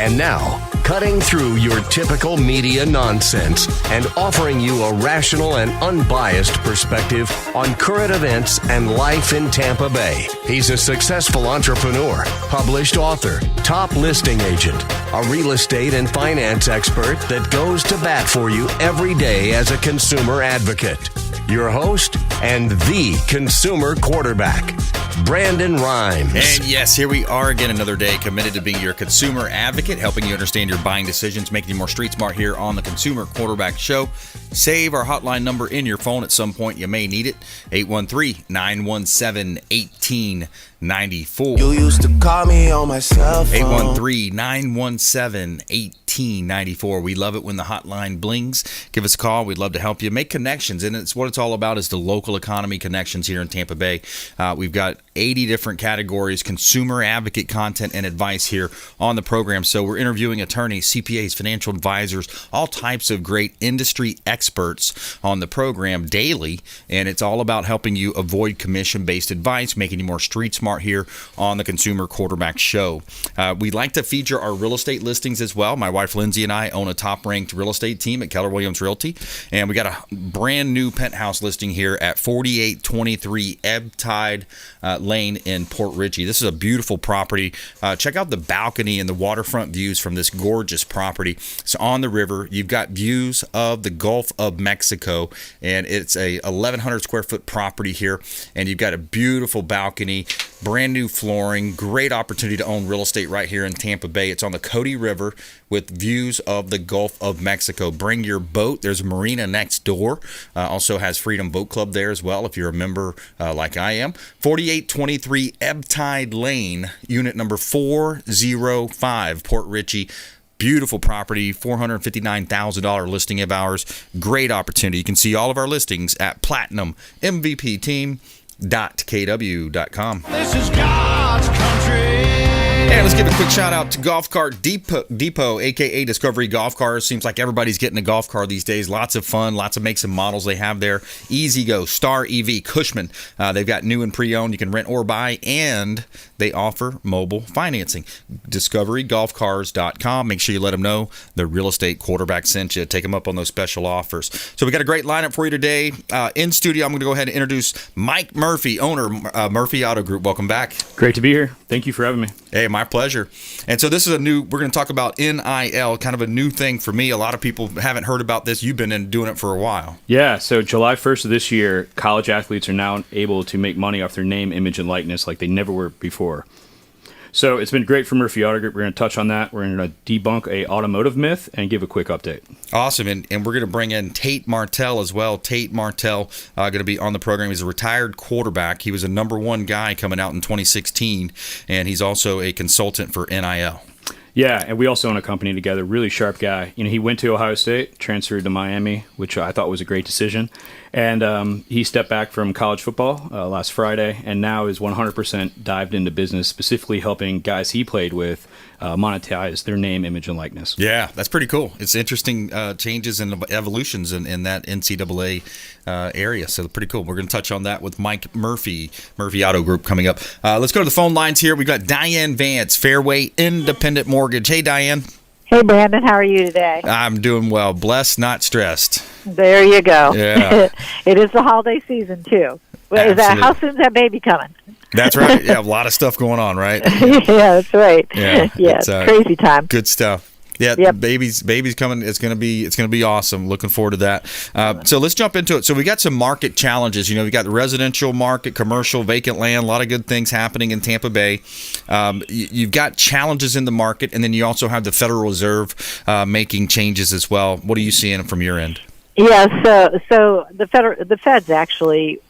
And now, cutting through your typical media nonsense and offering you a rational and unbiased perspective on current events and life in Tampa Bay. He's a successful entrepreneur, published author, top listing agent, a real estate and finance expert that goes to bat for you every day as a consumer advocate. Your host and the consumer quarterback, Brandon Rhymes. And yes, here we are again another day, committed to being your consumer advocate, helping you understand your buying decisions, making you more street smart here on the Consumer Quarterback Show. Save our hotline number in your phone at some point. You may need it. 813-917-1894. You used to call me on my cell phone. 813-917-1894. We love it when the hotline blings. Give us a call. We'd love to help you make connections. And it's what it's all about is the local economy connections here in Tampa Bay. We've got 80 different categories, consumer advocate content and advice here on the program. So we're interviewing attorneys, CPAs, financial advisors, all types of great industry experts on the program daily. And it's all about helping you avoid commission-based advice, making you more street smart here on the Consumer Quarterback Show. We like to feature our real estate listings as well. My wife Lindsay and I own a top-ranked real estate team at Keller Williams Realty. And we got a brand new penthouse listing here at 4823 Ebb Tide Lane in Port Richey. This is a beautiful property. Check out the balcony and the waterfront views from this gorgeous property. It's on the river. You've got views of the Gulf of Mexico, and it's a 1,100 square foot property here, and you've got a beautiful balcony, brand new flooring, great opportunity to own real estate right here in Tampa Bay. It's on the Cody River with views of the Gulf of Mexico. Bring your boat. There's a marina next door. Also has Freedom Boat Club there as well if you're a member like I am. 4823 Ebb Tide Lane, unit number 405, Port Richey. Beautiful property, $459,000 listing of ours. Great opportunity. You can see all of our listings at platinummvpteam.kw.com. This is God's country. And let's give a quick shout out to Golf Cart Depot, aka Discovery Golf Cars. Seems like everybody's getting a golf car these days. Lots of fun, lots of makes and models they have there. Easy Go, Star EV, Cushman. They've got new and pre-owned. You can rent or buy, and they offer mobile financing. DiscoveryGolfCars.com. Make sure you let them know the real estate quarterback sent you. Take them up on those special offers. So we got a great lineup for you today. In studio, I'm going to go ahead and introduce Mike Murphy, owner Murphy Auto Group. Welcome back. Great to be here. Thank you for having me. Hey, my pleasure. And so this is we're going to talk about NIL, kind of a new thing for me. A lot of people haven't heard about this. You've been doing it for a while. Yeah, so July 1st of this year, college athletes are now able to make money off their name, image, and likeness like they never were before. So it's been great for Murphy Auto Group. We're going to touch on that. We're going to debunk a automotive myth and give a quick update. Awesome. And we're going to bring in Tate Martel as well. Tate Martel going to be on the program. He's a retired quarterback. He was a number one guy coming out in 2016, and he's also a consultant for NIL. Yeah, and we also own a company together. Really sharp guy. You know, he went to Ohio State, transferred to Miami, which I thought was a great decision. And he stepped back from college football last Friday, and now is 100% dived into business, specifically helping guys he played with monetize their name, image, and likeness. Yeah, that's pretty cool. It's interesting changes and evolutions in that NCAA area, so pretty cool. We're going to touch on that with Mike Murphy Auto Group coming up. Let's go to the phone lines here. We've got Diane VANCE, Fairway Independent Mortgage. Hey, Diane. Hey, Brandon. How are you today? I'm doing well. Blessed, not stressed. There you go. Yeah. It is the holiday season, too. How soon is that baby coming? That's right. Yeah, a lot of stuff going on, right? Yeah, that's right. Yeah, it's crazy time. Good stuff. Yeah, yep. baby's coming. It's gonna be awesome. Looking forward to that. So let's jump into it. So we got some market challenges. You know, we got the residential market, commercial, vacant land. A lot of good things happening in Tampa Bay. You've got challenges in the market, and then you also have the Federal Reserve making changes as well. What are you seeing from your end? Yeah, so the Feds actually.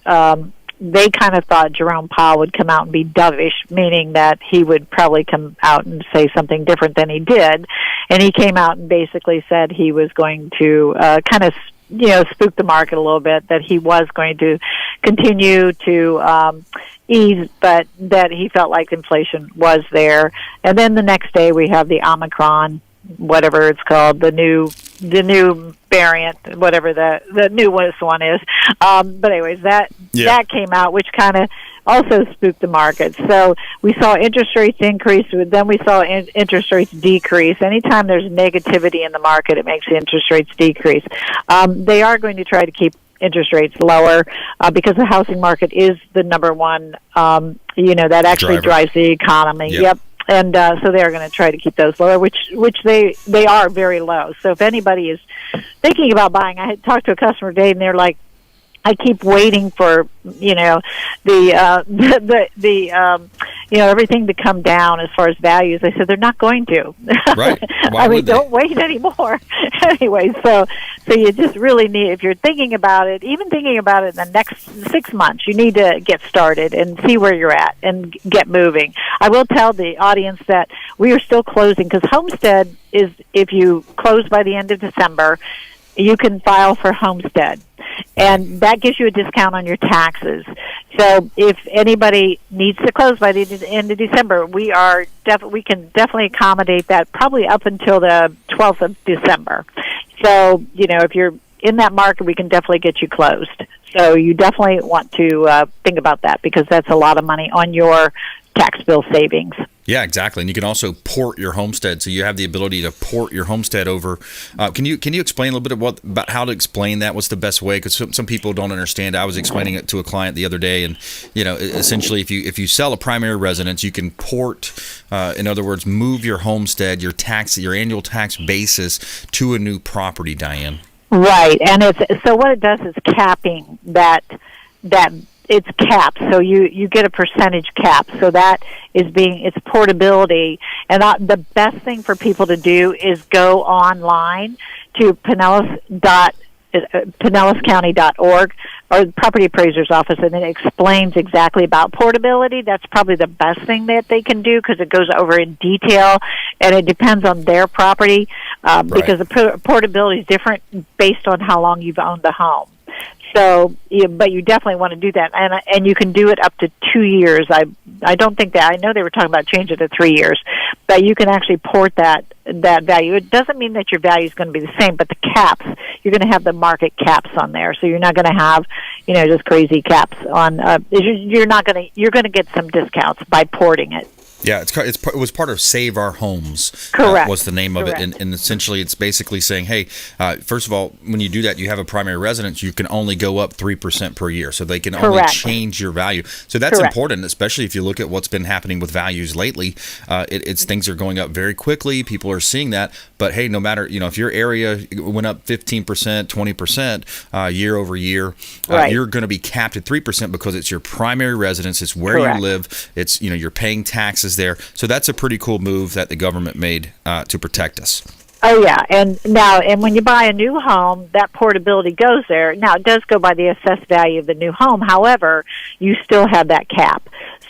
They kind of thought Jerome Powell would come out and be dovish, meaning that he would probably come out and say something different than he did. And he came out and basically said he was going to kind of, spook the market a little bit, that he was going to continue to ease, but that he felt like inflation was there. And then the next day we have the Omicron, whatever it's called, the new new variant, whatever the newest one is. But anyways, that came out, which kind of also spooked the market. So we saw interest rates increase, then we saw interest rates decrease. Anytime there's negativity in the market, it makes the interest rates decrease. They are going to try to keep interest rates lower because the housing market is the number one, that actually drives the economy. Yep. And so they're going to try to keep those lower, which they are very low. So if anybody is thinking about buying, I had talked to a customer today, and they're like, I keep waiting for everything to come down as far as values. I said they're not going to. Right. I mean, don't wait anymore. Anyway, so you just really need, if you're thinking about it, even thinking about it in the next 6 months, you need to get started and see where you're at and get moving. I will tell the audience that we are still closing because Homestead is, if you close by the end of December, you can file for Homestead, and that gives you a discount on your taxes. So if anybody needs to close by the end of December, we can definitely accommodate that probably up until the 12th of December. So, if you're in that market, we can definitely get you closed. So you definitely want to think about that because that's a lot of money on your tax bill savings. Yeah, exactly. And you can also port your homestead, so you have the ability to port your homestead over. Can you explain a little bit about how to explain that? What's the best way? Because some people don't understand. I was explaining it to a client the other day, and essentially, if you sell a primary residence, you can port. In other words, move your homestead, your annual tax basis to a new property. Diane. Right, and so what it does is capping that. It's capped, so you get a percentage cap. So that is it's portability. And the best thing for people to do is go online to pinellascounty.org or the property appraiser's office, and it explains exactly about portability. That's probably the best thing that they can do because it goes over in detail, and it depends on their property because the portability is different based on how long you've owned the home. So, but you definitely want to do that, and you can do it up to 2 years. I don't think that, I know they were talking about changing it to 3 years, but you can actually port that value. It doesn't mean that your value is going to be the same, but the caps, you're going to have the market caps on there, so you're not going to have, just crazy caps on. You're going to get some discounts by porting it. Yeah, it was part of Save Our Homes. Correct. Was the name of it, and essentially it's basically saying, hey, first of all, when you do that, you have a primary residence, you can only go up 3% per year, so they can only change your value. So that's important, especially if you look at what's been happening with values lately. It's things are going up very quickly. People are seeing that, but hey, no matter if your area went up 15%, 20% year over year, you're going to be capped at 3% because it's your primary residence. It's where you live. It's you're paying taxes there. So that's a pretty cool move that the government made to protect us. Oh, yeah. And when you buy a new home, that portability goes there. Now, it does go by the assessed value of the new home. However, you still have that cap.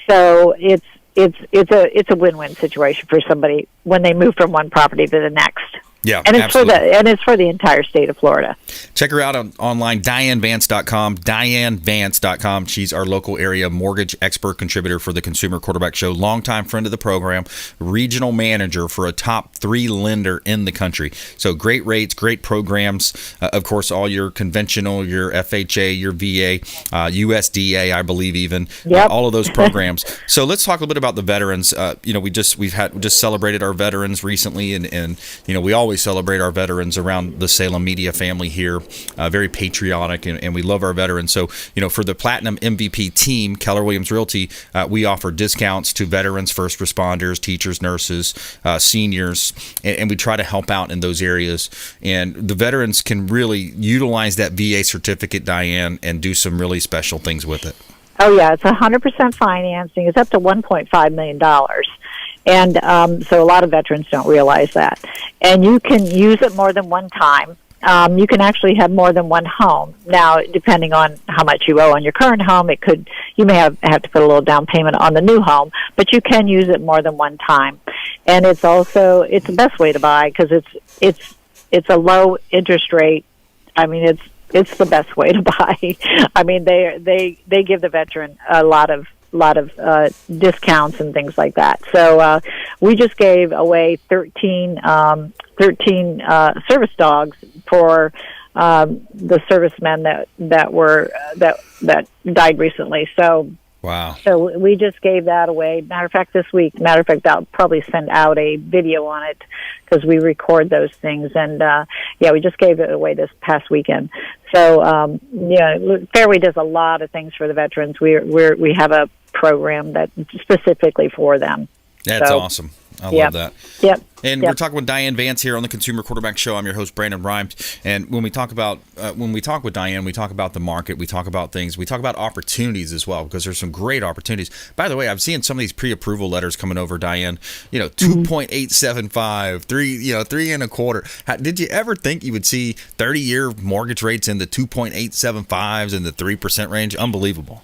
So it's a win-win situation for somebody when they move from one property to the next. Yeah, and it's absolutely. for the entire state of Florida. Check her out online, DianeVance.com, DianeVance.com. She's our local area mortgage expert contributor for the Consumer Quarterback Show, longtime friend of the program, regional manager for a top 3 lender in the country. So great rates, great programs. Of course, all your conventional, your FHA, your VA, USDA, I believe even, all of those programs. So let's talk a little bit about the veterans. We just celebrated our veterans recently, and we always celebrate our veterans around the Salem media family here. Very patriotic, and we love our veterans. So, for the Platinum MVP team, Keller Williams Realty, we offer discounts to veterans, first responders, teachers, nurses, seniors, and we try to help out in those areas. And the veterans can really utilize that VA certificate, Diane, and do some really special things with it. Oh, yeah. It's 100% financing. It's up to $1.5 million. And so a lot of veterans don't realize that. And you can use it more than one time. You can actually have more than one home. Now, depending on how much you owe on your current home, you may have to put a little down payment on the new home, but you can use it more than one time. And it's the best way to buy because it's a low interest rate. I mean, it's the best way to buy. I mean, they give the veteran a lot of discounts and things like that. So we just gave away 13 service dogs for the servicemen that died recently. So. Wow. So we just gave that away. Matter of fact, this week, I'll probably send out a video on it because we record those things. And, we just gave it away this past weekend. So, Fairway does a lot of things for the veterans. We have a program that's specifically for them. That's awesome. I love that. Yep. And we're talking with Diane VANCE here on the Consumer Quarterback Show. I'm your host, Brandon Rhymes. And when we talk with Diane, we talk about the market, we talk about things, we talk about opportunities as well, because there's some great opportunities. By the way, I've seen some of these pre-approval letters coming over, Diane. 2.875, 3.25. Did you ever think you would see 30-year mortgage rates in the 2.875s and the 3% range? Unbelievable.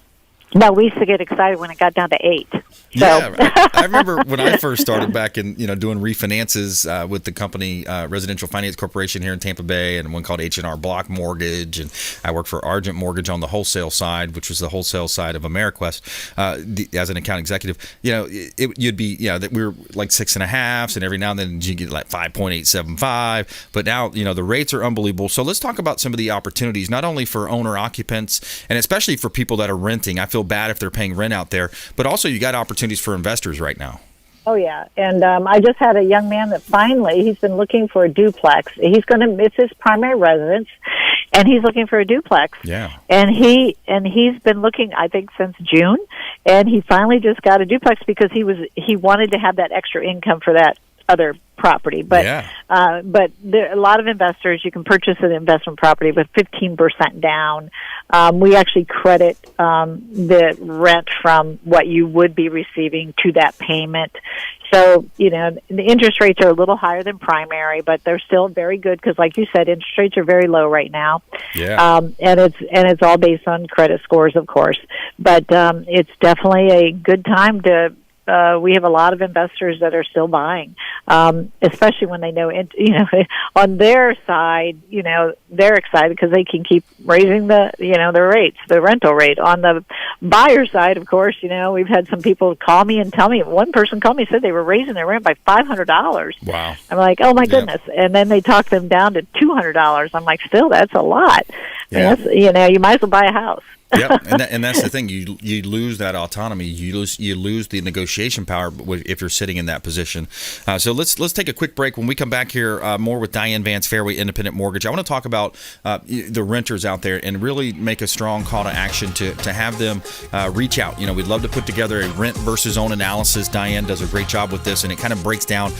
No, we used to get excited when it got down to 8. So. Yeah, I remember when I first started back in, doing refinances with the company Residential Finance Corporation here in Tampa Bay, and one called H&R Block Mortgage, and I worked for Argent Mortgage on the wholesale side, which was the wholesale side of AmeriQuest as an account executive. You'd be that we were like 6.5s, and every now and then you get like 5.875. But now the rates are unbelievable. So let's talk about some of the opportunities, not only for owner occupants and especially for people that are renting. I feel bad if they're paying rent out there, but also you got opportunities for investors right now. Oh yeah, and I just had a young man that finally he's been looking for a duplex. It's his primary residence, and he's looking for a duplex. Yeah, and he's been looking, I think, since June, and he finally just got a duplex because he wanted to have that extra income for that other property. But but there are a lot of investors. You can purchase an investment property with 15% down. We actually credit the rent from what you would be receiving to that payment. So, the interest rates are a little higher than primary, but they're still very good because, like you said, interest rates are very low right now. Yeah. And it's all based on credit scores, of course. But it's definitely a good time to. We have a lot of investors that are still buying, especially when they know, on their side, they're excited because they can keep raising the rates, the rental rate. On the buyer side, of course, we've had some people call me and tell me. One person called me and said they were raising their rent by $500. Wow! I'm like, oh my goodness! And then they talked them down to $200. I'm like, still, that's a lot. Yeah. And you might as well buy a house. Yep, and that's the thing. You lose that autonomy. You lose the negotiation power if you're sitting in that position. So let's take a quick break. When we come back here, more with Diane VANCE, Fairway Independent Mortgage. I want to talk about the renters out there and really make a strong call to action to have them reach out. We'd love to put together a rent versus own analysis. Diane does a great job with this, and it kind of breaks down,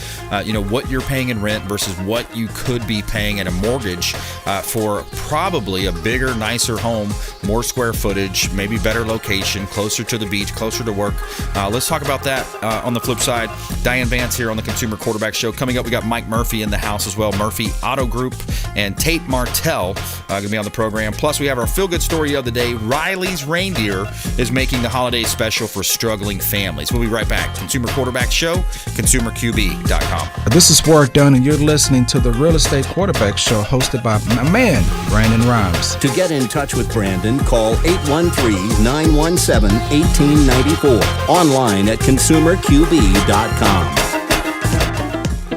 what you're paying in rent versus what you could be paying in a mortgage for probably a bigger, nicer home, more square footage, maybe better location, closer to the beach, closer to work. Let's talk about that on the flip side. Diane VANCE here on the Consumer Quarterback Show. Coming up, we got Mike Murphy in the house as well. Murphy Auto Group and Tate Martel going to be on the program. Plus, we have our feel-good story of the day. Riley's Reindeer is making the holiday special for struggling families. We'll be right back. Consumer Quarterback Show, consumerqb.com. This is Ward Dunn, and you're listening to the Real Estate Quarterback Show hosted by my man, Brandon Rhymes. To get in touch with Brandon, call 813-917-1894. Online at consumerqb.com.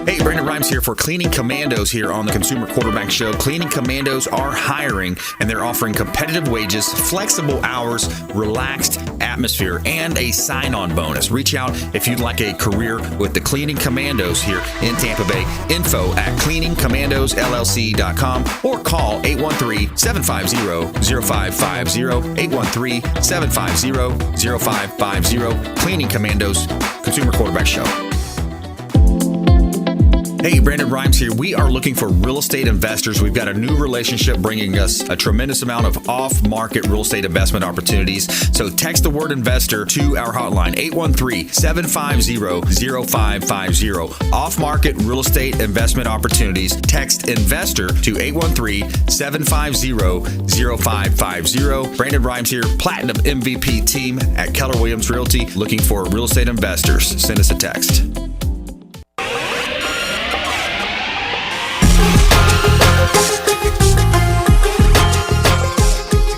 Hey, Brandon Rhymes here for Cleaning Commandos here on the Consumer Quarterback Show. Cleaning Commandos are hiring, and they're offering competitive wages, flexible hours, relaxed atmosphere, and a sign-on bonus. Reach out if you'd like a career with the Cleaning Commandos here in Tampa Bay. Info at cleaningcommandosllc.com or call 813-750-0550, 813-750-0550. Cleaning Commandos, Consumer Quarterback Show. Hey, Brandon Rhymes here. We are looking for real estate investors. We've got a new relationship bringing us a tremendous amount of off-market real estate investment opportunities. So text the word investor to our hotline, 813-750-0550. Off-market real estate investment opportunities. Text investor to 813-750-0550. Brandon Rhymes here, Platinum MVP team at Keller Williams Realty, looking for real estate investors. Send us a text.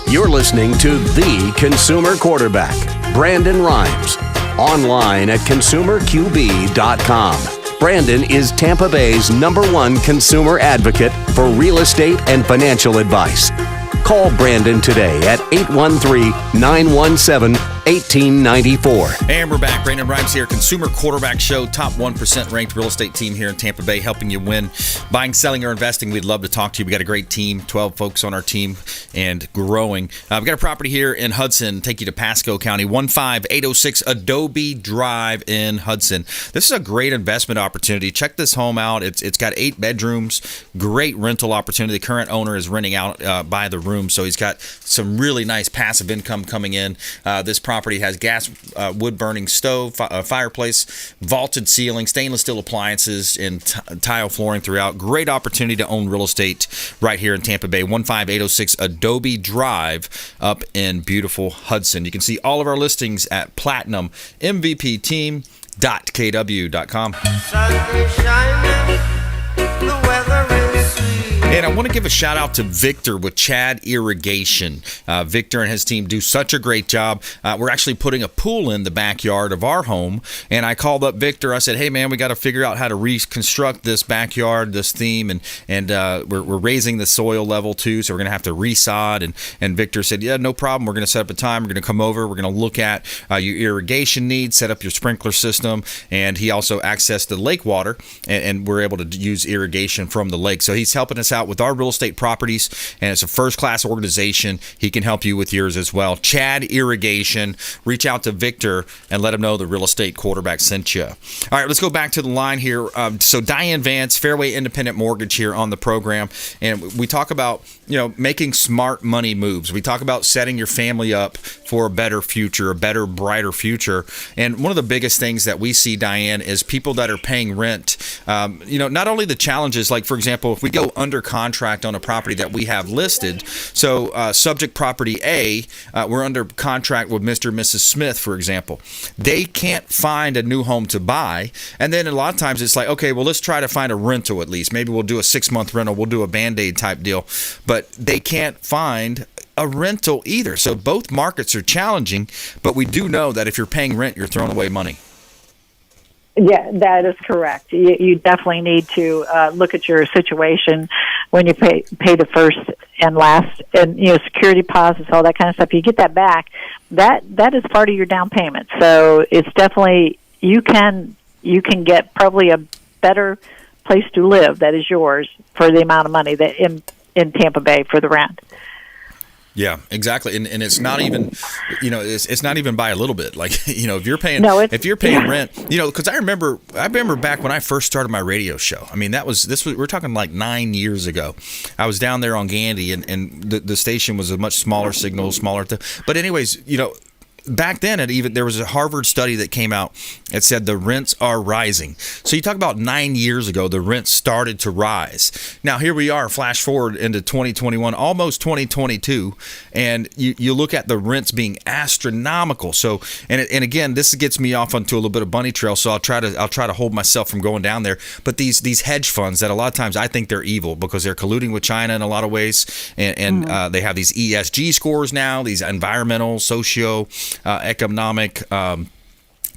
You're listening to The Consumer Quarterback, Brandon Rhymes. online at consumerqb.com. Brandon is Tampa Bay's #1 consumer advocate for real estate and financial advice. Call Brandon today at 813-917-1894. And we're back. Brandon Rhymes here, Consumer Quarterback Show, top 1% ranked real estate team here in Tampa Bay, helping you win buying, selling, or investing. We'd love to talk to you. We got a great team, 12 folks on our team, and growing. We've got a property here in Hudson, take you to Pasco County, 15806 Adobe Drive in Hudson. This is a great investment opportunity. Check this home out. It's got 8 bedrooms, great rental opportunity. The current owner is renting out by the room, so he's got some really nice passive income coming in. This property has gas, wood-burning stove, fireplace, vaulted ceiling, stainless steel appliances, and tile flooring throughout. Great opportunity to own real estate right here in Tampa Bay. 15806 Adobe Drive up in beautiful Hudson. You can see all of our listings at platinummvpteam.kw.com. The weather is sweet. And I want to give a shout out to Victor with Chad Irrigation. Victor and his team do such a great job. We're actually putting a pool in the backyard of our home, and I called up Victor. I said, "Hey man, we got to figure out how to reconstruct this backyard, this theme, and we're raising the soil level too, so we're gonna have to resod." And Victor said, "Yeah, no problem. We're gonna set up a time. We're gonna come over. We're gonna look at your irrigation needs, set up your sprinkler system." And he also accessed the lake water, and we're able to use irrigation from the lake. So he's helping us out with our real estate properties, and it's a first-class organization. He can help you with yours as well. Chad Irrigation. Reach out to Victor and let him know the real estate quarterback sent you. All right, let's go back to the line here. So Diane VANCE, Fairway Independent Mortgage here on the program, and we talk about making smart money moves. We talk about setting your family up for a better future, a better, brighter future. And one of the biggest things that we see, Diane, is people that are paying rent. Not only the challenges, like for example, if we go under contract on a property that we have listed. So subject property A, we're under contract with Mr. and Mrs. Smith, for example. They can't find a new home to buy. And then a lot of times it's like, okay, well, let's try to find a rental at least. Maybe we'll do a 6-month rental. We'll do a Band-Aid type deal. But they can't find a rental either. So both markets are challenging, but we do know that if you're paying rent, you're throwing away money. Yeah, that is correct. You definitely need to look at your situation when you pay the first and last, and security deposits, all that kind of stuff. You get that back. That is part of your down payment. So it's definitely you can get probably a better place to live that is yours for the amount of money that in Tampa Bay for the rent. Yeah, exactly, and it's not even, it's not even by a little bit. Like, if you're paying, rent, because I remember back when I first started my radio show. I mean, we're talking like 9 years ago. I was down there on Gandy, and the station was a much smaller signal, but anyways, back then, there was a Harvard study that came out that said the rents are rising. So you talk about 9 years ago, the rents started to rise. Now here we are, flash forward into 2021, almost 2022, and you look at the rents being astronomical. So and again, this gets me off onto a little bit of bunny trail. So I'll try to hold myself from going down there. But these hedge funds that a lot of times I think they're evil because they're colluding with China in a lot of ways, and they have these ESG scores now, these environmental, socio economic,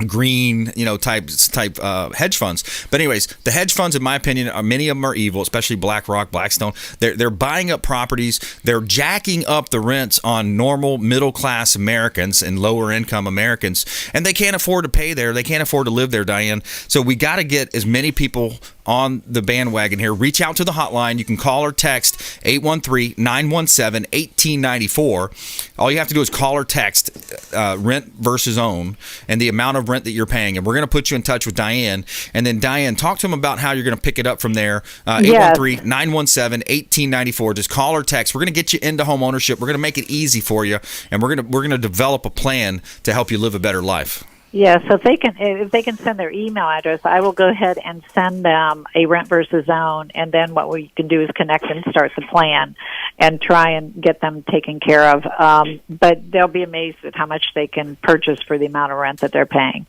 green, type hedge funds. But anyways, the hedge funds, in my opinion, many of them are evil, especially BlackRock, Blackstone. They're buying up properties. They're jacking up the rents on normal middle class Americans and lower income Americans, and they can't afford to pay there. They can't afford to live there, Diane. So we got to get as many people on the bandwagon here. Reach out to the hotline. You can call or text 813-917-1894. All you have to do is call or text rent versus own and the amount of rent that you're paying. And we're going to put you in touch with Diane. And then, Diane, talk to them about how you're going to pick it up from there. 813-917-1894. Just call or text. We're going to get you into home ownership. We're going to make it easy for you. And we're going to develop a plan to help you live a better life. Yeah, so if they can send their email address, I will go ahead and send them a rent versus own, and then what we can do is connect and start the plan and try and get them taken care of. But they'll be amazed at how much they can purchase for the amount of rent that they're paying.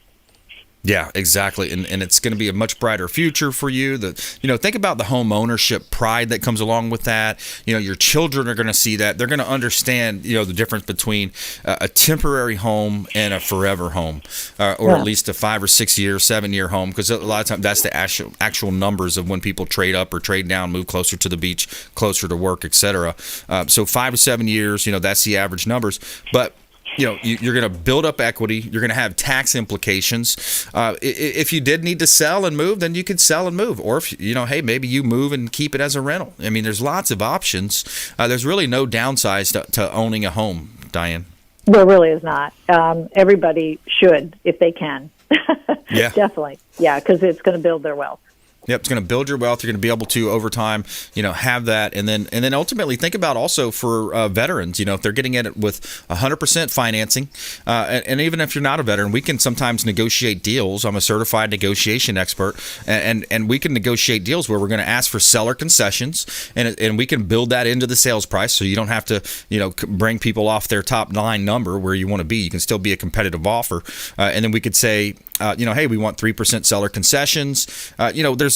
Yeah, exactly. And it's going to be a much brighter future for you. Think about the home ownership pride that comes along with that. Your children are going to see that. They're going to understand, the difference between a temporary home and a forever home, or at least a 5 or 6 year, 7 year home, because a lot of times that's the actual numbers of when people trade up or trade down, move closer to the beach, closer to work, etc. So 5 to 7 years, that's the average numbers. But you're going to build up equity. You're going to have tax implications. If you did need to sell and move, then you could sell and move. Or if, hey, maybe you move and keep it as a rental. I mean, there's lots of options. There's really no downsides to owning a home, Diane. There really is not. Everybody should, if they can. Yeah. Definitely. Yeah, because it's going to build their wealth. Yep, it's going to build your wealth. You're going to be able to, over time, have that, and then ultimately think about also for veterans. If they're getting it with 100% financing, and even if you're not a veteran, we can sometimes negotiate deals. I'm a certified negotiation expert, and we can negotiate deals where we're going to ask for seller concessions, and we can build that into the sales price, so you don't have to bring people off their top line number where you want to be. You can still be a competitive offer, and then we could say, hey, we want 3% seller concessions.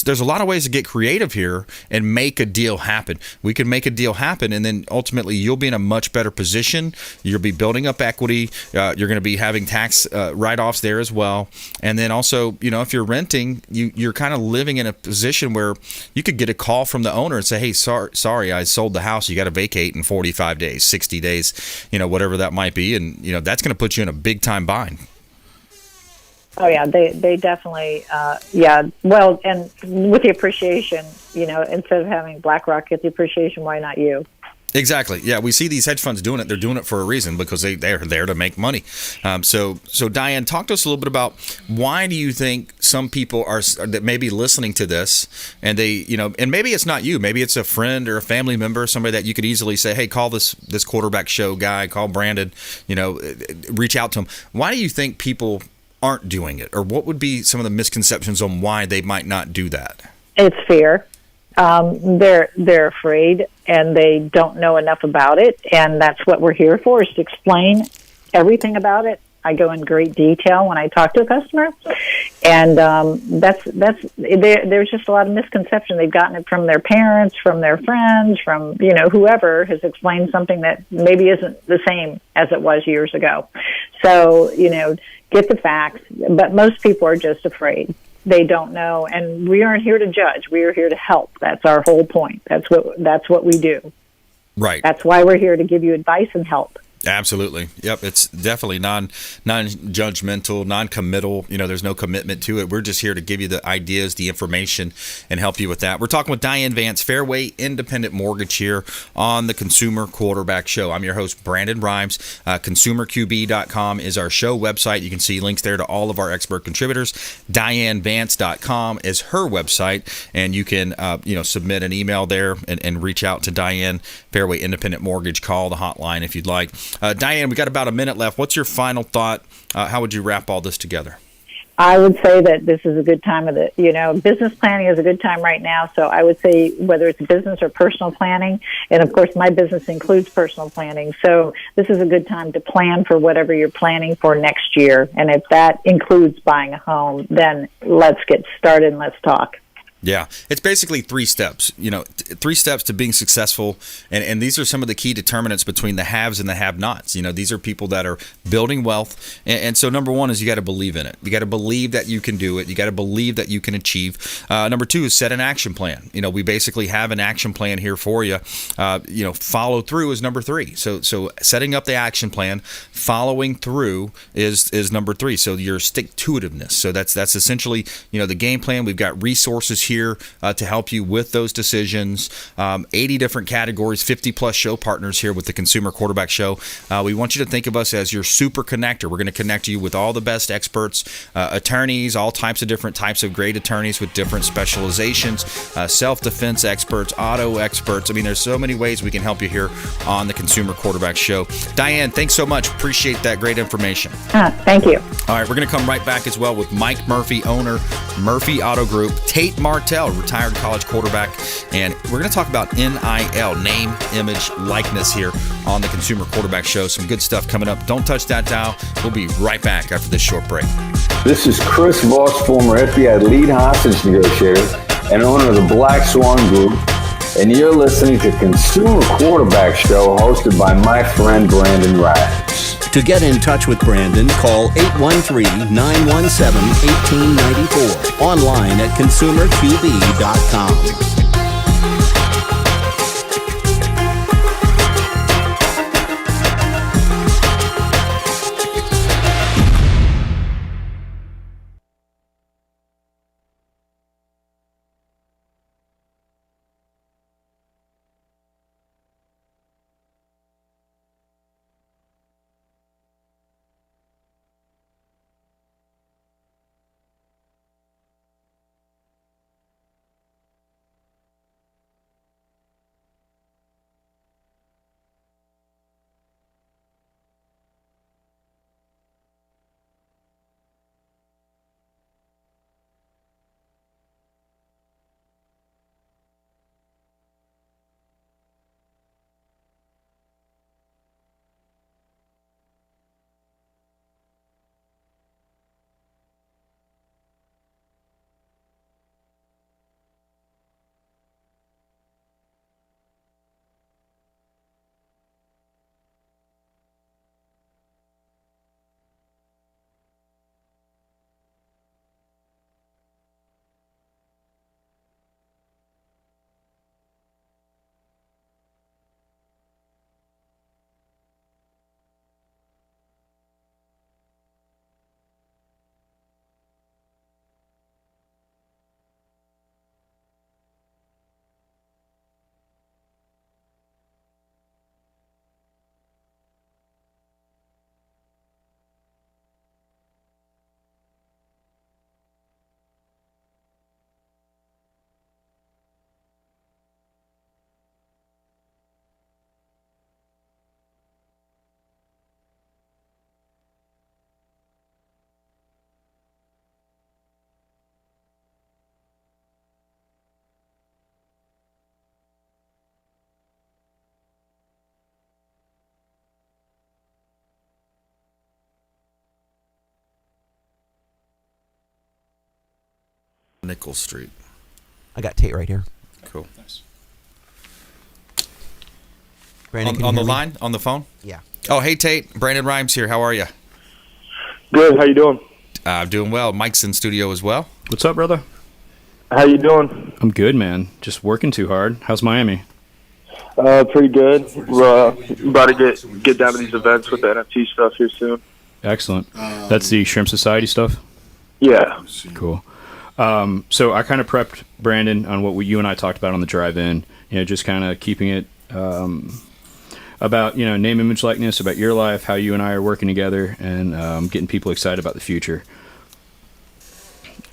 There's a lot of ways to get creative here and make a deal happen. We can make a deal happen, and then ultimately you'll be in a much better position. You'll be building up equity. You're going to be having tax write-offs there as well. And then also, if you're renting, you're kind of living in a position where you could get a call from the owner and say, hey, sorry, I sold the house. You got to vacate in 45 days, 60 days, whatever that might be. And, that's going to put you in a big-time bind. Oh, yeah, they definitely, yeah. Well, and with the appreciation, instead of having BlackRock get the appreciation, why not you? Exactly. Yeah, we see these hedge funds doing it. They're doing it for a reason because they're there to make money. So Diane, talk to us a little bit about why do you think some people that may be listening to this and they, and maybe it's not you, maybe it's a friend or a family member, somebody that you could easily say, hey, call this quarterback show guy, call Brandon, reach out to him. Why do you think people aren't doing it, or what would be some of the misconceptions on why they might not do that? It's fear. They're afraid, and they don't know enough about it, and that's what we're here for, is to explain everything about it. I go in great detail when I talk to a customer, and there's just a lot of misconception. They've gotten it from their parents, from their friends, from whoever has explained something that maybe isn't the same as it was years ago. So get the facts, but most people are just afraid. They don't know, and we aren't here to judge. We are here to help. That's our whole point. That's what we do. Right. That's why we're here, to give you advice and help. Absolutely. Yep. It's definitely non-judgmental, non-committal. There's no commitment to it. We're just here to give you the ideas, the information, and help you with that. We're talking with Diane Vance, Fairway Independent Mortgage, here on the Consumer Quarterback Show. I'm your host, Brandon Rhymes. ConsumerQB.com is our show website. You can see links there to all of our expert contributors. DianeVance.com is her website, and you can submit an email there and reach out to Diane, Fairway Independent Mortgage. Call the hotline if you'd like. Diane, we got about a minute left. What's your final thought? How would you wrap all this together? I would say that this is a good time business planning is a good time right now. So I would say whether it's business or personal planning, and of course my business includes personal planning. So this is a good time to plan for whatever you're planning for next year. And if that includes buying a home, then let's get started and let's talk. Yeah, it's basically 3 steps, 3 steps to being successful. And these are some of the key determinants between the haves and the have-nots. These are people that are building wealth. And so number 1 is you got to believe in it. You got to believe that you can do it. You got to believe that you can achieve. Number 2 is set an action plan. We basically have an action plan here for you. Follow through is number 3. So setting up the action plan, following through is number 3. So your stick-to-itiveness. So that's essentially, the game plan. We've got resources here to help you with those decisions. 80 different categories, 50 plus show partners here with the Consumer Quarterback Show. We want you to think of us as your super connector. We're going to connect you with all the best experts, attorneys, all types of different types of great attorneys with different specializations, self-defense experts, auto experts. I mean, there's so many ways we can help you here on the Consumer Quarterback Show. Diane, thanks so much. Appreciate that great information. Thank you. All right, we're going to come right back as well with Mike Murphy, owner, Murphy Auto Group, Tate Martel, retired college quarterback, and we're going to talk about NIL, name, image, likeness, here on the Consumer Quarterback Show. Some good stuff coming up. Don't touch that dial. We'll be right back after this short break. This is Chris Voss, former FBI lead hostage negotiator and owner of the Black Swan Group, and you're listening to Consumer Quarterback Show hosted by my friend Brandon Rhymes. To get in touch with Brandon, call 813-917-1894. Online at consumerqb.com. Nickel Street. I got Tate right here. Cool. Nice. Brandon, on the line? On the phone? Yeah. Oh, hey, Tate. Brandon Rhymes here. How are you? Good. How you doing? I'm doing well. Mike's in studio as well. What's up, brother? How you doing? I'm good, man. Just working too hard. How's Miami? Pretty good. We're about to get down to these events with the NFT stuff here soon. Excellent. That's the Shrimp Society stuff? Yeah. Cool. So I kind of prepped Brandon on what you and I talked about on the drive-in, just kind of keeping it about, name, image, likeness, about your life, how you and I are working together, and getting people excited about the future.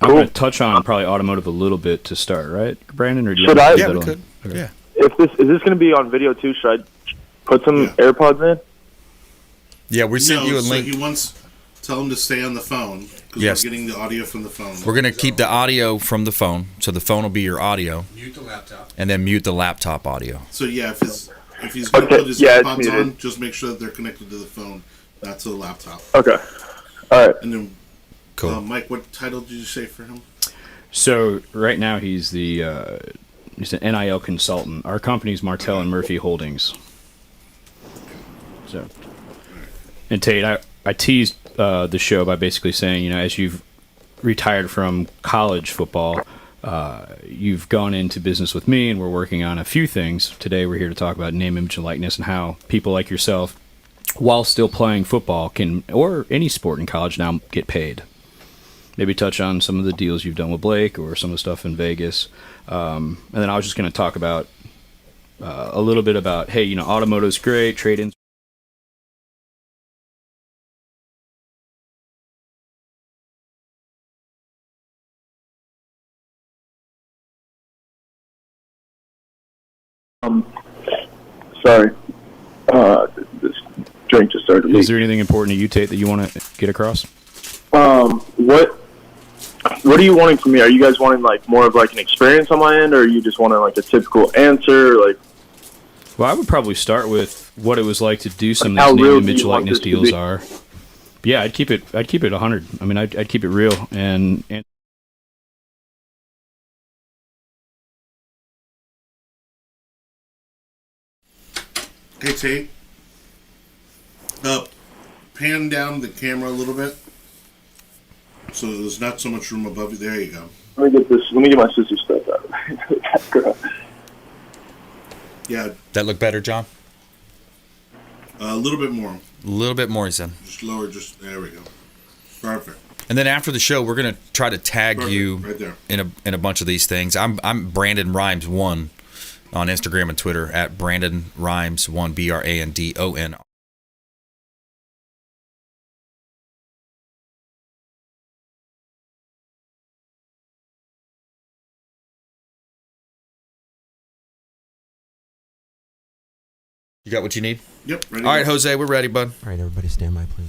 Cool. I'm going to touch on probably automotive a little bit to start, right, Brandon? Or do you Should I? Yeah, we could. Okay. Yeah. Is this going to be on video too? Should I put some AirPods in? Yeah, we sent you a link. He wants tell him to stay on the phone because Yes. we're getting the audio from the phone. We're going to keep the audio from the phone, so the phone will be your audio. Mute the laptop. And then mute the laptop audio. So yeah, if he's going to Okay, put his yeah, it's AirPods muted. on, just make sure that they're connected to the phone, not to the laptop. Okay. All right. And then, Cool. Mike, what title did you say for him? So right now he's he's an NIL consultant. Our company's Martel and Murphy Holdings. So, and Tate, I teased the show by basically saying, as you've retired from college football, you've gone into business with me, and we're working on a few things. Today we're here to talk about name, image, and likeness, and how people like yourself, while still playing football, can, or any sport in college now, get paid. Maybe touch on some of the deals you've done with Blake or some of the stuff in Vegas. And then I was just going to talk about a little bit about, hey, automotive's great, trade-ins. Sorry. This drink just started to leak. Is there anything important to you, Tate, that you want to get across? What are you wanting from me? Are you guys wanting more of an experience on my end, or are you just wanting a typical answer? Well, I would probably start with what it was like to do some How of these real name, do image, you want likeness this to deals be? are. Yeah, I'd keep it 100. I mean, I'd keep it real and Hey, Tate. Pan down the camera a little bit, so there's not so much room above you. There you go. Let me get my sister stuff out. Yeah. That look better, John? A little bit more. A little bit more, he said. Just lower. There we go. Perfect. And then after the show, we're gonna try to tag you right there. in a bunch of these things. I'm Brandon Rhymes 1 on Instagram and Twitter at Brandon Rhymes 1 BRANDON. You got what you need? Yep. Ready. All right, Jose, we're ready, bud. All right, everybody stand by, please.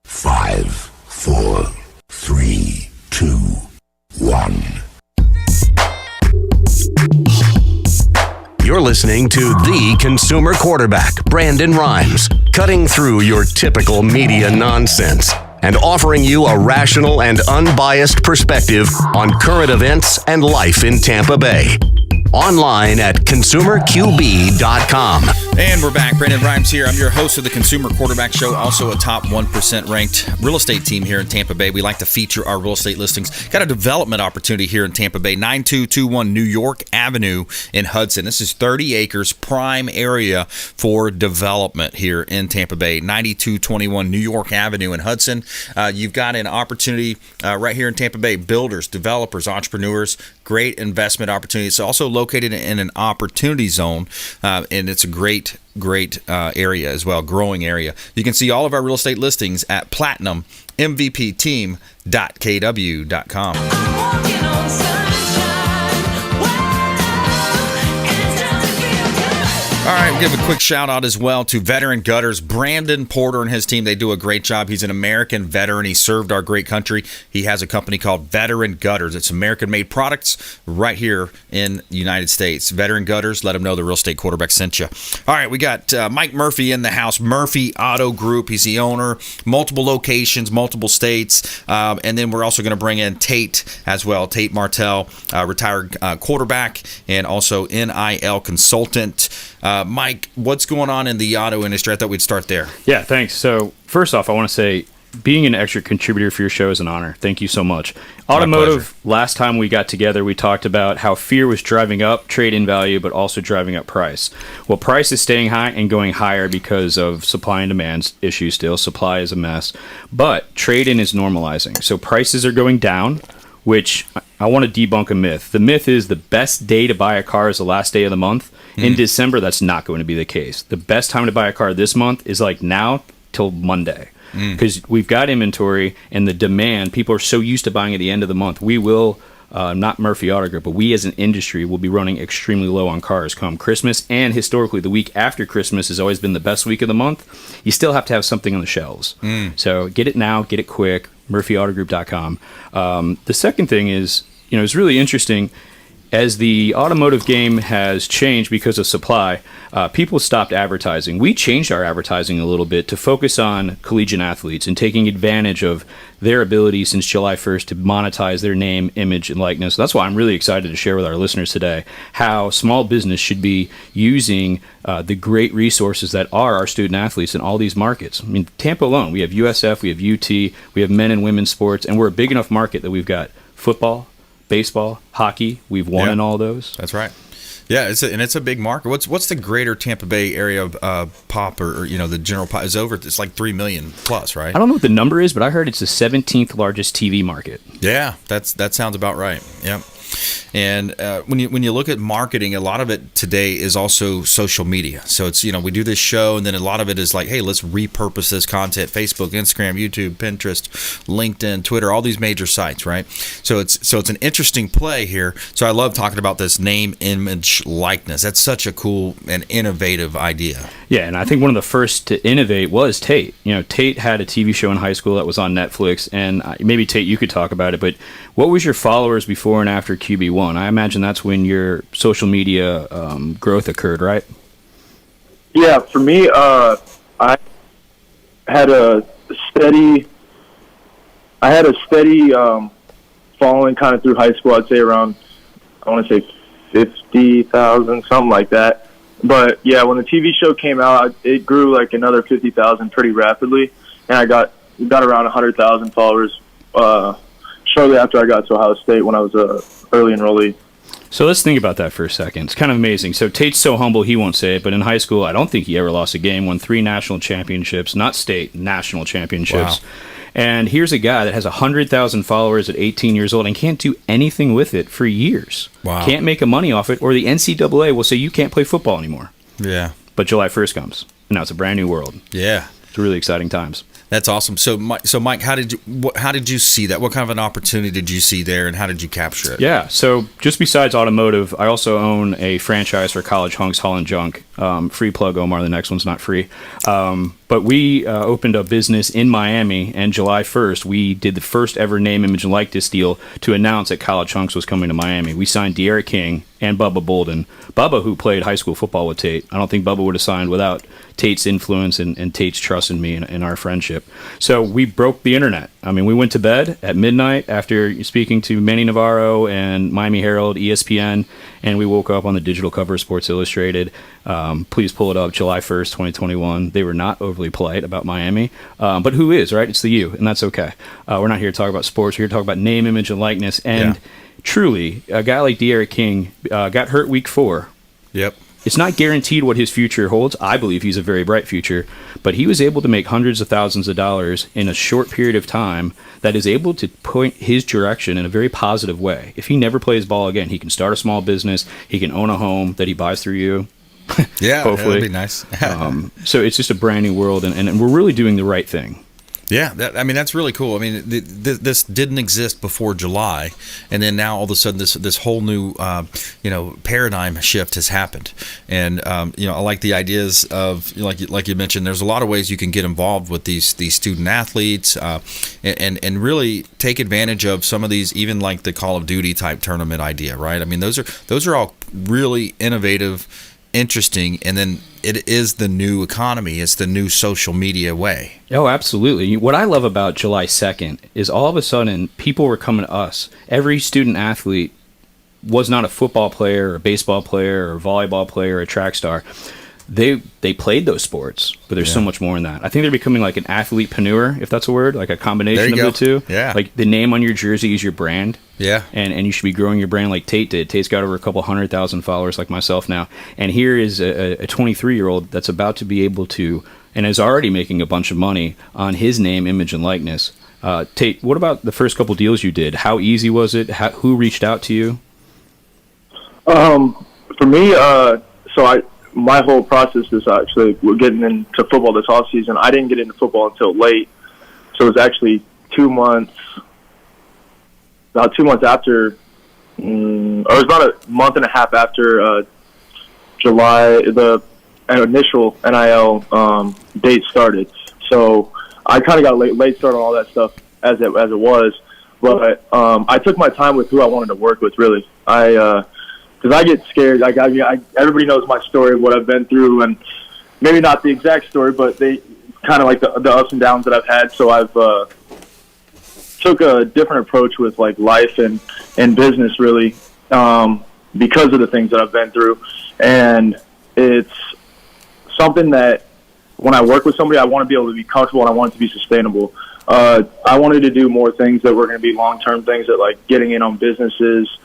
5, 4, 3, 2, 1. You're listening to the consumer quarterback, Brandon Rhymes, cutting through your typical media nonsense and offering you a rational and unbiased perspective on current events and life in Tampa Bay. Online at consumerqb.com. And we're back. Brandon Rhymes here. I'm your host of the Consumer Quarterback Show, also a top 1% ranked real estate team here in Tampa Bay. We like to feature our real estate listings. Got a development opportunity here in Tampa Bay, 9221 New York Avenue in Hudson. This is 30 acres, prime area for development here in Tampa Bay, 9221 New York Avenue in Hudson. You've got an opportunity right here in Tampa Bay. Builders, developers, entrepreneurs, great investment opportunity. It's also located in an opportunity zone, and it's a great area as well, growing area. You can see all of our real estate listings at platinummvpteam.kw.com. All right, we'll give a quick shout out as well to Veteran Gutters. Brandon Porter and his team, they do a great job. He's an American veteran. He served our great country. He has a company called Veteran Gutters. It's American-made products right here in the United States. Veteran Gutters, let them know the real estate quarterback sent you. All right, we got Mike Murphy in the house. Murphy Auto Group. He's the owner. Multiple locations, multiple states. And then we're also going to bring in Tate as well. Tate Martel, retired quarterback and also NIL consultant. Mike, what's going on in the auto industry? I thought we'd start there. Yeah, thanks. So first off, I want to say being an extra contributor for your show is an honor. Thank you so much. Automotive, last time we got together, we talked about how fear was driving up trade-in value, but also driving up price. Well, price is staying high and going higher because of supply and demand issues still. Supply is a mess. But trade-in is normalizing. So prices are going down, which I want to debunk a myth. The myth is the best day to buy a car is the last day of the month. In December, that's not going to be the case. The best time to buy a car this month is like now till Monday. Because we've got inventory and the demand. People are so used to buying at the end of the month. We will, not Murphy Auto Group, but we as an industry will be running extremely low on cars come Christmas. And historically, the week after Christmas has always been the best week of the month. You still have to have something on the shelves. So get it now, get it quick, murphyautogroup.com. The second thing is, it's really interesting. As the automotive game has changed because of supply, people stopped advertising. We changed our advertising a little bit to focus on collegiate athletes and taking advantage of their ability since July 1st to monetize their name, image, and likeness. That's why I'm really excited to share with our listeners today how small business should be using the great resources that are our student athletes in all these markets. I mean, Tampa alone, we have USF, we have UT, we have men and women's sports, and we're a big enough market that we've got football, baseball, hockey. We've won in all those. That's right. Yeah, it's a big market. What's the greater Tampa Bay area of pop or the general pop is over? It's like 3 million plus, right? I don't know what the number is, but I heard it's the 17th largest TV market. Yeah, that sounds about right. Yeah. And when you look at marketing, a lot of it today is also social media. So it's we do this show, and then a lot of it is like, hey, let's repurpose this content: Facebook, Instagram, YouTube, Pinterest, LinkedIn, Twitter, all these major sites, right? So it's an interesting play here. So I love talking about this name, image, likeness. That's such a cool and innovative idea. Yeah, and I think one of the first to innovate was Tate. Tate had a TV show in high school that was on Netflix, and maybe Tate, you could talk about it. But what was your followers before and after QB1? I imagine that's when your social media growth occurred, right? Yeah, for me, I had a steady following kind of through high school. I'd say around, I want to say 50,000, something like that. But yeah, when the TV show came out, it grew like another 50,000 pretty rapidly, and I got around 100,000 followers shortly after I got to Ohio State when I was a early enrollee. So let's think about that for a second. It's kind of amazing. So Tate's so humble he won't say it, but in high school, I don't think he ever lost a game. Won 3 national championships, not state, national championships. Wow. And here's a guy that has 100,000 followers at 18 years old and can't do anything with it for years. Wow. Can't make a money off it, or the NCAA will say you can't play football anymore. Yeah. But July 1st comes, and now it's a brand new world. Yeah. It's really exciting times. That's awesome. So Mike, how did you see that? What kind of an opportunity did you see there, and how did you capture it? Yeah. So just besides automotive, I also own a franchise for College Hunks Haul and Junk. Free plug, Omar. The next one's not free. But we opened a business in Miami, and July 1st, we did the first ever name, image, and likeness deal to announce that College Hunks was coming to Miami. We signed De'Ara King and Bubba Bolden. Bubba, who played high school football with Tate. I don't think Bubba would have signed without Tate's influence and Tate's trust in me and our friendship. So we broke the internet. I mean, we went to bed at midnight after speaking to Manny Navarro and Miami Herald, ESPN, and we woke up on the digital cover of Sports Illustrated. Please pull it up, July 1st, 2021. They were not overly polite about Miami, but who is, right? It's the U, and that's okay. We're not here to talk about sports. We're here to talk about name, image, and likeness. And truly, a guy like De'Ara King got hurt week 4. Yep. It's not guaranteed what his future holds. I believe he's a very bright future, but he was able to make hundreds of thousands of dollars in a short period of time that is able to point his direction in a very positive way. If he never plays ball again, he can start a small business. He can own a home that he buys through you. Yeah, hopefully. that'd be nice. So it's just a brand new world, and we're really doing the right thing. Yeah, that's really cool. I mean, this didn't exist before July, and then now all of a sudden this whole new paradigm shift has happened. And I like the ideas of like you mentioned. There's a lot of ways you can get involved with these student athletes, and really take advantage of some of these, even like the Call of Duty type tournament idea, right? I mean, those are all really innovative, interesting, and then it is the new economy. It's the new social media way. Oh, absolutely. What I love about July 2nd is all of a sudden people were coming to us. Every student athlete was not a football player or a baseball player or a volleyball player or a track star. They played those sports, but there's so much more in that. I think they're becoming like an athlete-preneur, if that's a word, like a combination of the two. Yeah. Like the name on your jersey is your brand. Yeah. And you should be growing your brand like Tate did. Tate's got over a couple 100,000 followers like myself now. And here is a 23-year-old that's about to be able to, and is already making a bunch of money on his name, image, and likeness. Tate, what about the first couple deals you did? How easy was it? Who reached out to you? For me, my whole process is actually, we're getting into football this off season. I didn't get into football until late, so it was actually 2 months. About 2 months after, or it was about a month and a half after July, the initial NIL date started. So I kind of got a late start on all that stuff as it was. But I took my time with who I wanted to work with. Really, because I get scared. Everybody knows my story of what I've been through, and maybe not the exact story, but they kind of like the ups and downs that I've had. So I've took a different approach with like life and business, really, because of the things that I've been through. And it's something that when I work with somebody, I want to be able to be comfortable and I want it to be sustainable. I wanted to do more things that were going to be long-term things, that like getting in on businesses.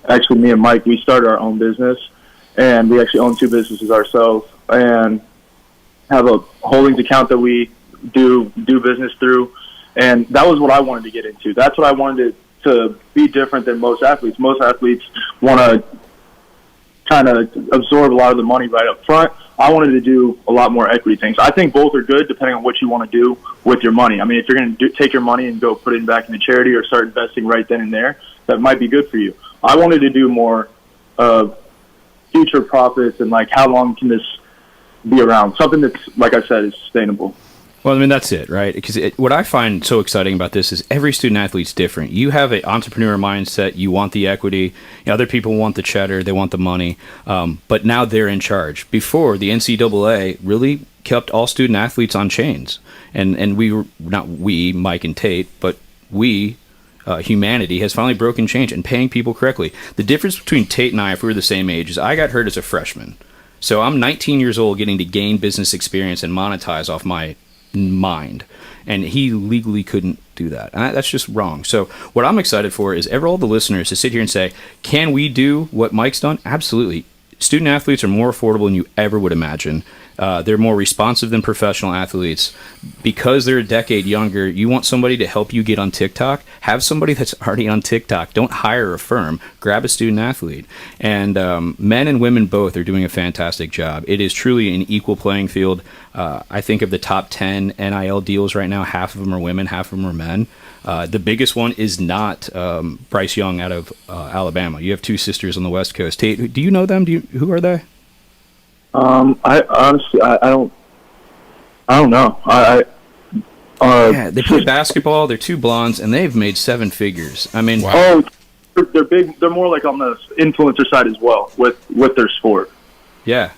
Actually, me and Mike, we started our own business, and we actually own 2 businesses ourselves, and have a holdings account that we do business through. And that was what I wanted to get into. That's what I wanted to be different than most athletes. Most athletes want to kind of absorb a lot of the money right up front. I wanted to do a lot more equity things. I think both are good depending on what you want to do with your money. I mean, if you're going to take your money and go put it back into charity or start investing right then and there, that might be good for you. I wanted to do more future profits and like how long can this be around? Something that's, like I said, is sustainable. Well, I mean, that's it, right? Because what I find so exciting about this is every student athlete's different. You have an entrepreneur mindset. You want the equity. You know, other people want the cheddar. They want the money. But now they're in charge. Before, the NCAA really kept all student athletes on chains. And we were, not we, Mike and Tate, but we, humanity, has finally broken chains and paying people correctly. The difference between Tate and I, if we were the same age, is I got hurt as a freshman. So I'm 19 years old getting to gain business experience and monetize off my mind, and he legally couldn't do that, and that's just wrong. So what I'm excited for is all the listeners to sit here and say, can we do what Mike's done? Absolutely. Student athletes are more affordable than you ever would imagine. They're more responsive than professional athletes. Because they're a decade younger, you want somebody to help you get on TikTok? Have somebody that's already on TikTok. Don't hire a firm. Grab a student athlete. And men and women both are doing a fantastic job. It is truly an equal playing field. I think of the top 10 NIL deals right now, half of them are women, half of them are men. The biggest one is not Bryce Young out of Alabama. You have two sisters on the West Coast. Tate, do you know them? Who are they? I honestly, I don't know. Yeah, they play basketball. They're two blondes, and they've made 7 figures. I mean, wow. They're big. They're more like on the influencer side as well with their sport. Yeah.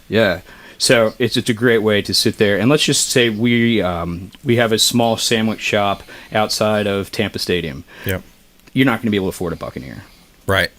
So it's a great way to sit there, and let's just say we have a small sandwich shop outside of Tampa Stadium. Yep. You're not going to be able to afford a Buccaneer, right?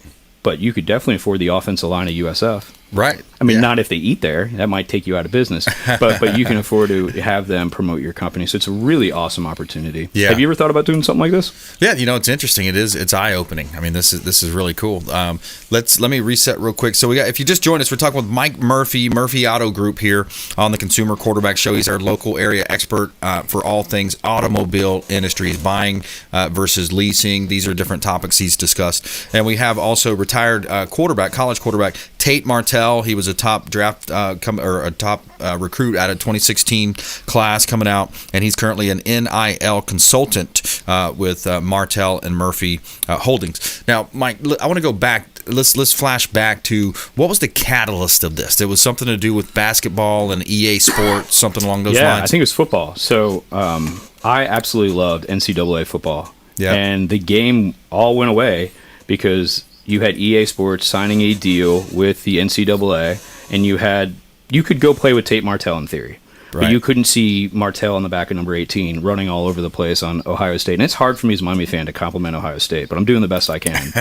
But you could definitely afford the offensive line of USF. Right. I mean, not if they eat there. That might take you out of business. But you can afford to have them promote your company. So it's a really awesome opportunity. Yeah. Have you ever thought about doing something like this? Yeah, it's interesting. It's eye-opening. I mean, this is really cool. Let me reset real quick. So if you just joined us, we're talking with Mike Murphy Auto Group here on the Consumer Quarterback Show. He's our local area expert for all things automobile industries, buying versus leasing. These are different topics he's discussed. And we have also retired college quarterback Tate Martel. He was a top draft recruit out of 2016 class coming out, and he's currently an NIL consultant with Martel and Murphy Holdings. Now, Mike, I want to go back. Let's flash back to what was the catalyst of this? There was something to do with basketball and EA Sports, something along those lines. Yeah, I think it was football. So I absolutely loved NCAA football, and the game all went away because you had EA Sports signing a deal with the NCAA, and you could go play with Tate Martel in theory. Right. But you couldn't see Martel on the back of number 18 running all over the place on Ohio State. And it's hard for me as a Miami fan to compliment Ohio State, but I'm doing the best I can.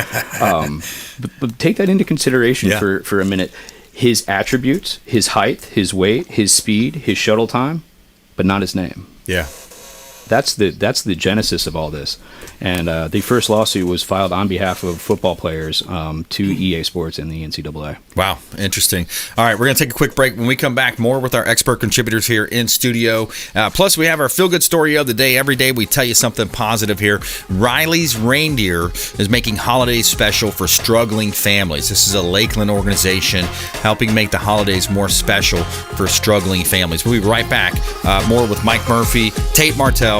But take that into consideration for a minute. His attributes, his height, his weight, his speed, his shuttle time, but not his name. Yeah. That's the genesis of all this. And the first lawsuit was filed on behalf of football players to EA Sports and the NCAA. Wow, interesting. All right, we're going to take a quick break. When we come back, more with our expert contributors here in studio. Plus, we have our feel-good story of the day. Every day we tell you something positive here. Riley's Reindeer is making holidays special for struggling families. This is a Lakeland organization helping make the holidays more special for struggling families. We'll be right back. More with Mike Murphy, Tate Martel,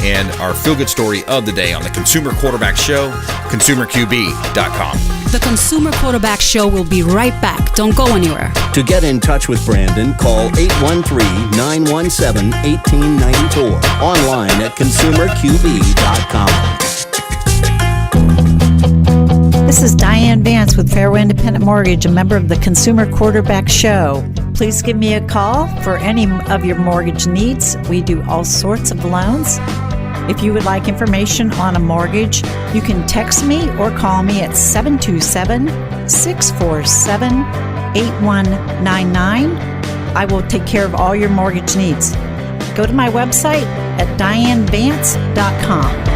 and our feel-good story of the day on the Consumer Quarterback Show, consumerqb.com. The Consumer Quarterback Show will be right back. Don't go anywhere. To get in touch with Brandon, call 813-917-1894. Online at consumerqb.com. This is Diane VANCE with Fairway Independent Mortgage, a member of the Consumer Quarterback Show. Please give me a call for any of your mortgage needs. We do all sorts of loans. If you would like information on a mortgage, you can text me or call me at 727-647-8199. I will take care of all your mortgage needs. Go to my website at dianevance.com.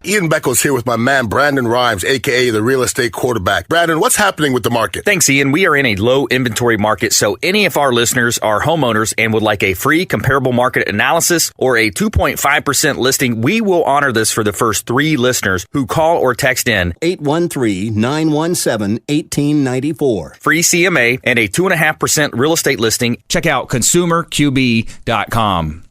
Ian Beckles here with my man Brandon Rhymes, a.k.a. the real estate quarterback. Brandon, what's happening with the market? Thanks, Ian. We are in a low inventory market, so any of our listeners are homeowners and would like a free comparable market analysis or a 2.5% listing, we will honor this for the first 3 listeners who call or text in 813-917-1894. Free CMA and a 2.5% real estate listing. Check out consumerqb.com.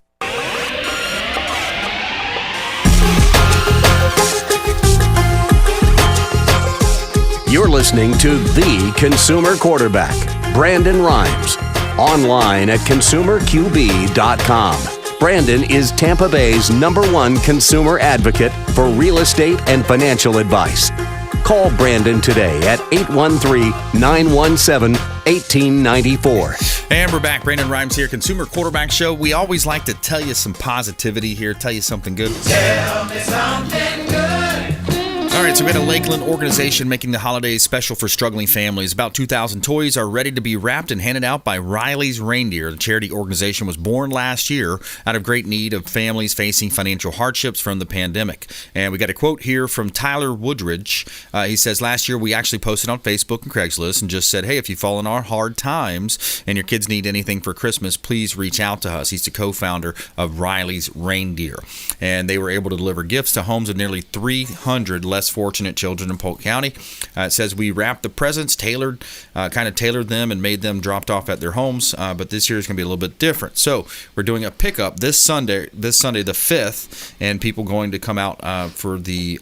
You're listening to The Consumer Quarterback, Brandon Rhymes. Online at consumerqb.com. Brandon is Tampa Bay's #1 consumer advocate for real estate and financial advice. Call Brandon today at 813-917-1894. And we're back. Brandon Rhymes here, Consumer Quarterback Show. We always like to tell you some positivity here, tell you something good. Tell me something good. All right, so we had a Lakeland organization making the holidays special for struggling families. About 2,000 toys are ready to be wrapped and handed out by Riley's Reindeer. The charity organization was born last year out of great need of families facing financial hardships from the pandemic. And we got a quote here from Tyler Woodridge. He says, last year we actually posted on Facebook and Craigslist and just said, hey, if you fall in our hard times and your kids need anything for Christmas, please reach out to us. He's the co-founder of Riley's Reindeer. And they were able to deliver gifts to homes of nearly 300 less fortunate children in Polk County. It says we wrapped the presents, tailored them and made them dropped off at their homes. But this year is going to be a little bit different. So we're doing a pickup this Sunday the 5th, and people going to come out for the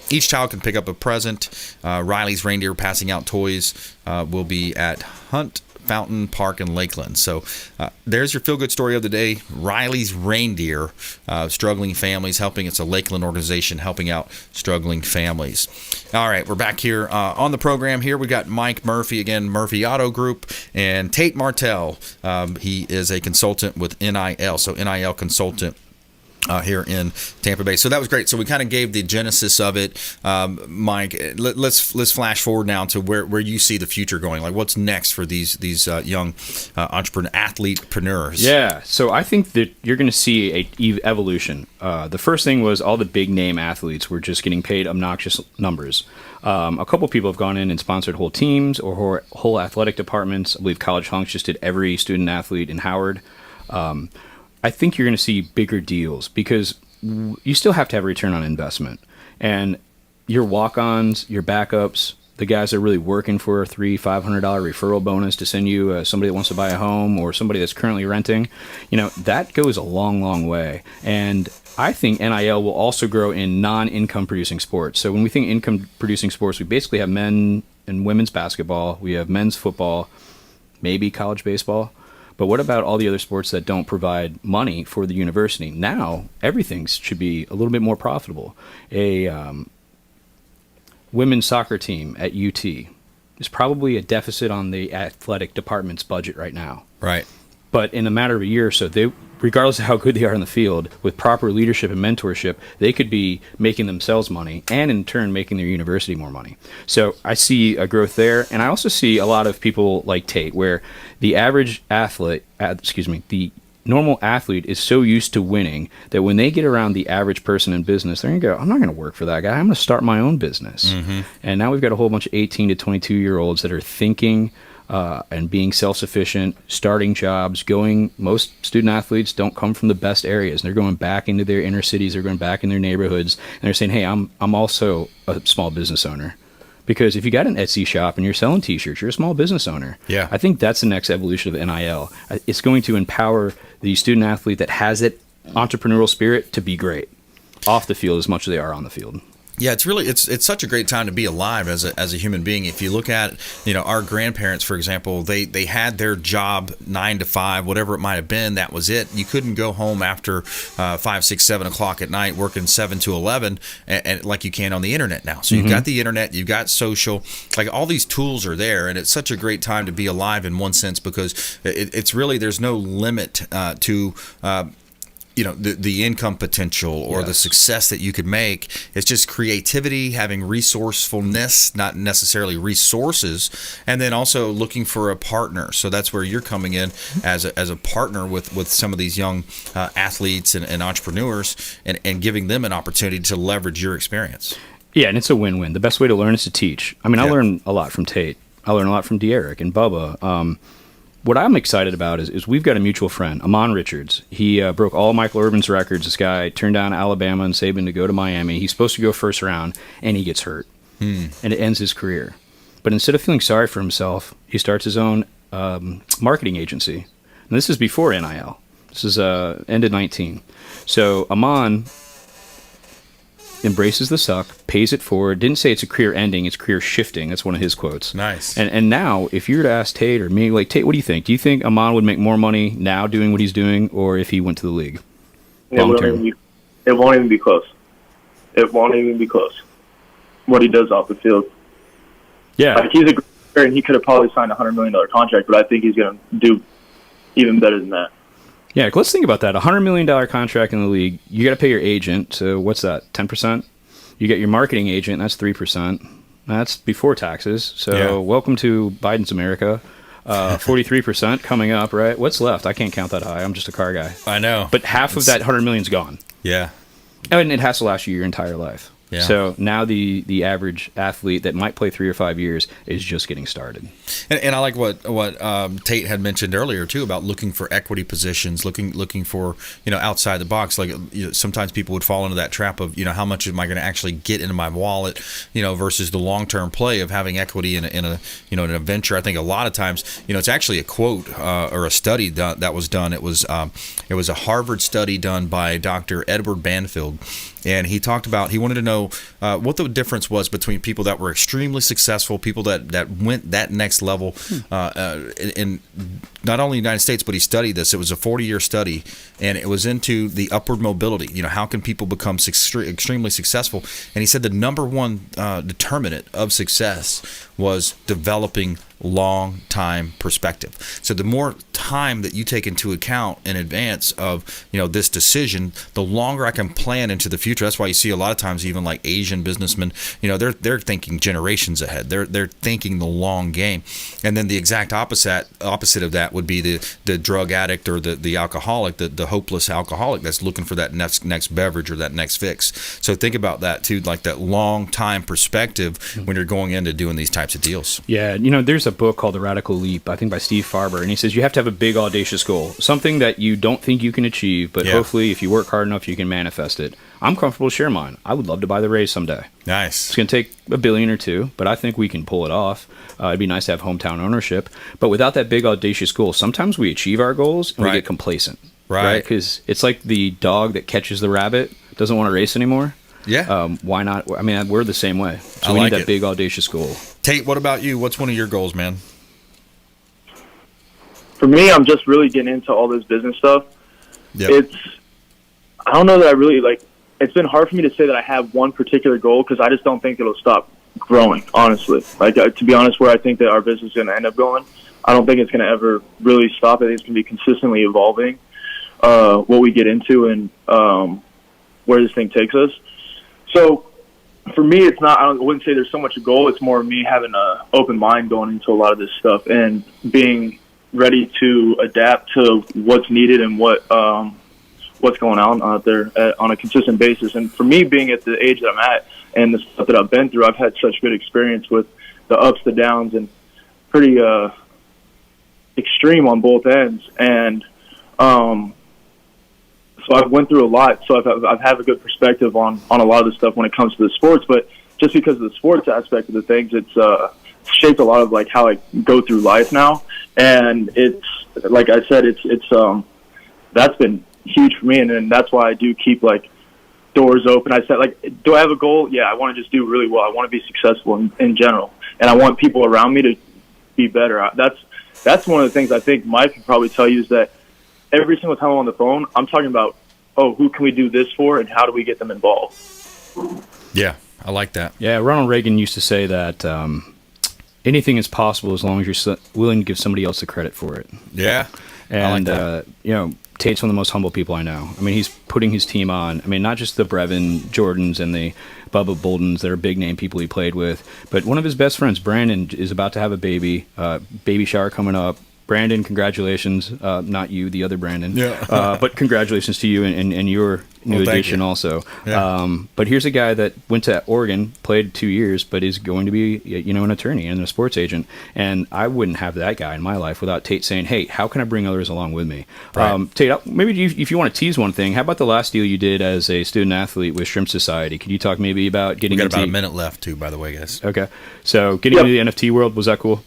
each child can pick up a present. Riley's Reindeer passing out toys will be at Hunt Fountain Park in Lakeland. So there's your feel-good story of the day. Riley's Reindeer, struggling families helping. It's a Lakeland organization helping out struggling families. All right, we're back here on the program here. We got Mike Murphy, again, Murphy Auto Group, and Tate Martel. He is a consultant with NIL, so NIL consultant here in Tampa Bay. So that was great. So we kind of gave the genesis of it. Mike, let's flash forward now to where you see the future going. Like, what's next for these young athlete-preneurs? Yeah, so I think that you're going to see a evolution. The first thing was all the big-name athletes were just getting paid obnoxious numbers. A couple people have gone in and sponsored whole teams or whole athletic departments. I believe College Hunks just did every student-athlete in Howard. I think you're going to see bigger deals because you still have to have a return on investment. And your walk-ons, your backups, the guys that are really working for a $300-500 referral bonus to send you somebody that wants to buy a home or somebody that's currently renting, that goes a long, long way. And I think NIL will also grow in non-income producing sports. So when we think income producing sports, we basically have men and women's basketball, we have men's football, maybe college baseball. But what about all the other sports that don't provide money for the university? Now, everything should be a little bit more profitable. A women's soccer team at UT is probably a deficit on the athletic department's budget right now. Right. But in a matter of a year or so, regardless of how good they are in the field, with proper leadership and mentorship, they could be making themselves money and in turn making their university more money. So I see a growth there. And I also see a lot of people like Tate, where the average athlete, the normal athlete is so used to winning that when they get around the average person in business, they're going to go, I'm not going to work for that guy. I'm going to start my own business. Mm-hmm. And now we've got a whole bunch of 18 to 22-year-olds that are thinking and being self-sufficient, starting jobs, most student athletes don't come from the best areas. They're going back into their inner cities, they're going back in their neighborhoods, and they're saying, hey, I'm also a small business owner. Because if you got an Etsy shop and you're selling t-shirts, you're a small business owner. Yeah. I think that's the next evolution of NIL. It's going to empower the student athlete that has that entrepreneurial spirit to be great off the field as much as they are on the field. Yeah, it's such a great time to be alive as a human being. If you look at our grandparents, for example, they had their job 9 to 5, whatever it might have been. That was it. You couldn't go home after 5, 6, 7 o'clock at night working 7 to 11, and like you can on the internet now. So you've got the internet, you've got social, like all these tools are there, and it's such a great time to be alive in one sense because it's really there's no limit to. The income potential or the success that you could make. It's just creativity, having resourcefulness, not necessarily resources, and then also looking for a partner. So that's where you're coming in as a partner with some of these young athletes and entrepreneurs and giving them an opportunity to leverage your experience. Yeah, and it's a win-win. The best way to learn is to teach. I mean, I learn a lot from Tate. I learn a lot from De'Eric and Bubba. What I'm excited about is we've got a mutual friend, Amon Richards. He broke all Michael Irvin's records. This guy turned down Alabama and Saban to go to Miami. He's supposed to go first round, and he gets hurt. And it ends his career. But instead of feeling sorry for himself, he starts his own marketing agency. And this is before NIL. This is ended 19. So Amon embraces the suck, pays it forward, didn't say it's a career ending, it's career shifting. That's one of his quotes. Nice. And now, if you were to ask Tate or me, like, Tate, what do you think? Do you think Amon would make more money now doing what he's doing or if he went to the league? long term. It won't even be close. It won't even be close. What he does off the field. Yeah. Like, he's a great player, and he could have probably signed a $100 million contract, but I think he's going to do even better than that. Yeah, let's think about that. A $100 million contract in the league. You got to pay your agent. So what's that? 10%. You get your marketing agent. That's 3%. That's before taxes. So welcome to Biden's America. 43% coming up, right? What's left? I can't count that high. I'm just a car guy. I know. But half of that $100 million's gone. Yeah. And it has to last you your entire life. Yeah. So now the average athlete that might play 3 or 5 years is just getting started. And I like what Tate had mentioned earlier too about looking for equity positions, looking for outside the box. Like sometimes people would fall into that trap of how much am I going to actually get into my wallet, versus the long term play of having equity in a venture. I think a lot of times it's actually a quote or a study that was done. It was a Harvard study done by Dr. Edward Banfield. And he talked about, he wanted to know what the difference was between people that were extremely successful, people that went that next level in not only the United States, but he studied this. It was a 40-year study, and it was into the upward mobility. How can people become extremely successful? And he said the number one determinant of success was developing long-time perspective. So the more time that you take into account in advance of this decision, the longer I can plan into the future. That's why you see a lot of times even like Asian businessmen, they're thinking generations ahead. They're thinking the long game. And then the exact opposite of that would be the drug addict or the alcoholic, the hopeless alcoholic that's looking for that next beverage or that next fix. So think about that too, like that long-time perspective when you're going into doing these types of deals. Yeah, there's a book called The Radical Leap, I think by Steve Farber, and he says you have to have a big audacious goal, something that you don't think you can achieve, but hopefully if you work hard enough you can manifest it. I'm comfortable to share mine. I would love to buy the Rays someday. Nice. It's going to take $1 billion or $2 billion, but I think we can pull it off. It'd be nice to have hometown ownership, but without that big audacious goal, sometimes we achieve our goals and we get complacent. Right? Because it's like the dog that catches the rabbit doesn't want to race anymore. Yeah. Why not? I mean, we're the same way. So we need that big audacious goal. Tate, what about you? What's one of your goals, man? For me, I'm just really getting into all this business stuff. Yep. I don't know that I really it's been hard for me to say that I have one particular goal because I just don't think it'll stop growing, honestly. To be honest, where I think that our business is going to end up going, I don't think it's going to ever really stop. I think it's going to be consistently evolving what we get into and where this thing takes us. So for me, it's not, I wouldn't say there's so much a goal. It's more me having an open mind going into a lot of this stuff and being ready to adapt to what's needed and what's going on out there on a consistent basis. And for me, being at the age that I'm at and the stuff that I've been through, I've had such good experience with the ups, the downs, and pretty extreme on both ends. And so I've went through a lot, so I've had a good perspective on a lot of the stuff when it comes to the sports. But just because of the sports aspect of the things, it's shaped a lot of how I go through life now. And it's like I said, it's that's been huge for me, and that's why I do keep doors open. I said, do I have a goal? Yeah, I want to just do really well. I want to be successful in general, and I want people around me to be better. That's one of the things I think Mike can probably tell you is that every single time I'm on the phone, I'm talking about, who can we do this for, and how do we get them involved? Yeah, I like that. Yeah, Ronald Reagan used to say that anything is possible as long as you're willing to give somebody else the credit for it. Yeah, and I like that. Tate's one of the most humble people I know. I mean, he's putting his team on. I mean, not just the Brevin Jordans and the Bubba Boldens that are big name people he played with, but one of his best friends, Brandon, is about to have a baby. Baby shower coming up. Brandon, congratulations. Not you, the other Brandon. Yeah. But congratulations to you and your new addition also. Yeah. But here's a guy that went to Oregon, played 2 years, but is going to be an attorney and a sports agent. And I wouldn't have that guy in my life without Tate saying, hey, how can I bring others along with me? Right. Tate, maybe if you want to tease one thing, how about the last deal you did as a student athlete with Shrimp Society? Can you talk maybe about getting We got into... about a minute left too, by the way, guys. Okay. So getting into the NFT world, was that cool?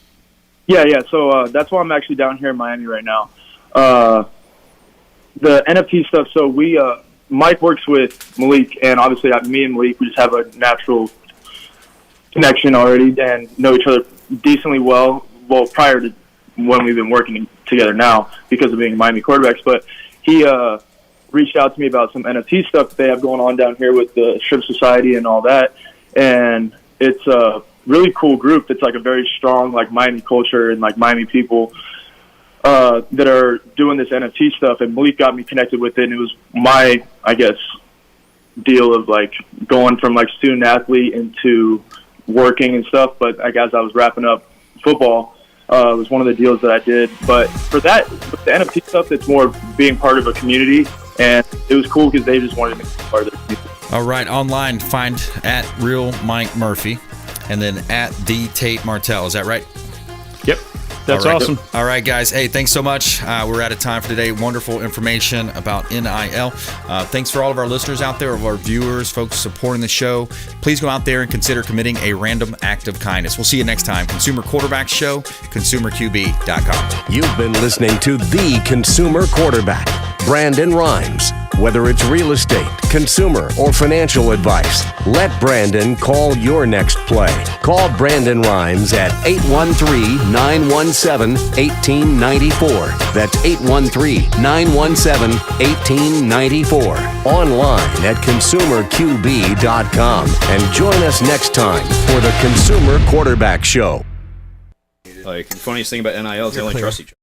Yeah. So that's why I'm actually down here in Miami right now. The NFT stuff. So Mike works with Malik, and obviously me and Malik, we just have a natural connection already and know each other decently well. Well, prior to when we've been working together now because of being Miami quarterbacks. But he reached out to me about some NFT stuff that they have going on down here with the Shrimp Society and all that. And it's a really cool group. It's like a very strong, like, Miami culture and, like, Miami people that are doing this NFT stuff. And Malik got me connected with it, and it was my, I guess, deal of, like, going from, like, student athlete into working and stuff. But I guess I was wrapping up football. It was one of the deals that I did. But for that, with the NFT stuff, it's more being part of a community. And it was cool because they just wanted me to be part of the community. All right, online, find at Real Mike Murphy and then at the Tate Martel. Is that right? Yep. That's awesome. All right, guys. Hey, thanks so much. We're out of time for today. Wonderful information about NIL. Thanks for all of our listeners out there, of our viewers, folks supporting the show. Please go out there and consider committing a random act of kindness. We'll see you next time. Consumer Quarterback Show, consumerqb.com. You've been listening to The Consumer Quarterback, Brandon Rhymes. Whether it's real estate, consumer, or financial advice, let Brandon call your next play. Call Brandon Rhymes at 813-917-1894. That's 813-917-1894. Online at consumerqb.com. And join us next time for the Consumer Quarterback Show. Like, the funniest thing about NIL is they only trust each other.